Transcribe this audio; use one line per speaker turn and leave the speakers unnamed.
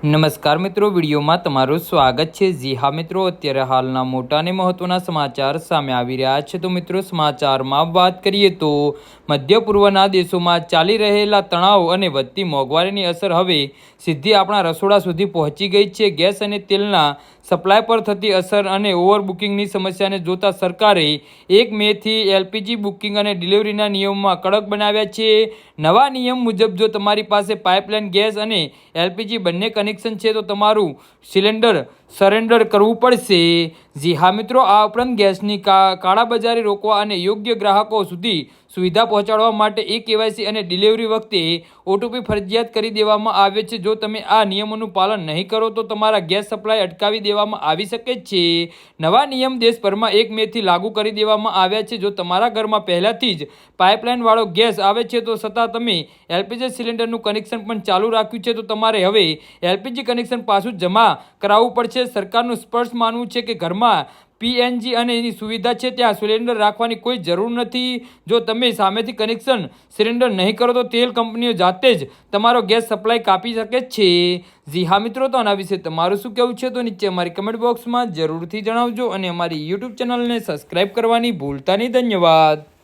નમસ્કાર મિત્રો, વિડીયોમાં તમારું સ્વાગત છે। જી હા મિત્રો, અત્યારે હાલના મોટા અને મહત્વના સમાચાર સામે આવી રહ્યા છે। તો મિત્રો, સમાચારમાં વાત કરીએ તો મધ્ય પૂર્વના દેશોમાં ચાલી રહેલા તણાવ અને વધતી મોંઘવારીની અસર હવે સીધી આપણા રસોડા સુધી પહોંચી ગઈ છે। ગેસ અને તેલના સપ્લાય પર થતી અસર અને ઓવરબુકિંગની સમસ્યાને જોતા સરકારે 1 મેથી એલપીજી બુકિંગ અને ડિલિવરીના નિયમોમાં કડક બનાવ્યા છે। નવા નિયમ મુજબ જો તમારી પાસે પાઇપલાઇન ગેસ અને એલપીજી બંને કનેક્શન છે તો તમારું સિલિન્ડર સરેન્ડર કરવું પડશે। જી હા મિત્રો, આ ઉપરાંત ગેસની કાળાબજારી રોકવા અને યોગ્ય ગ્રાહકો સુધી સુવિધા પહોંચાડવા માટે કેવાયસી અને ડિલિવરી વખતે ઓટીપી ફરજિયાત કરી દેવામાં આવે છે। જો તમે આ નિયમોનું પાલન નહીં કરો તો તમારા ગેસ સપ્લાય અટકાવી દેવામાં આવી શકે છે। નવા નિયમ દેશભરમાં 1 મેથી લાગુ કરી દેવામાં આવ્યા છે। જો તમારા ઘરમાં પહેલાથી જ પાઇપલાઇન વાળો ગેસ આવે છે તો છતાં તમે એલપીજી સિલિન્ડરનું કનેક્શન પણ ચાલુ રાખ્યું છે તો તમારે હવે એલપીજી કનેક્શન પાછું જમા કરાવવું પડશે। સરકારનું સ્પષ્ટ માનવું છે કે ઘરમાં પીએનજી અને એની સુવિધા છે ત્યાં સિલિન્ડર રાખવાની કોઈ જરૂર નથી। જો તમે સામેથી કનેક્શન સિલિન્ડર નહીં કરો તો તેલ કંપનીઓ જાતે જ તમારો ગેસ સપ્લાય કાપી શકે છે। જી હા મિત્રો, તો આના વિશે તમારું શું કહેવું છે તો નીચે અમારી કમેન્ટ બોક્સમાં જરૂરથી જણાવજો અને અમારી યુટ્યુબ ચેનલને સબસ્ક્રાઈબ કરવાની ભૂલતા નહીં। ધન્યવાદ।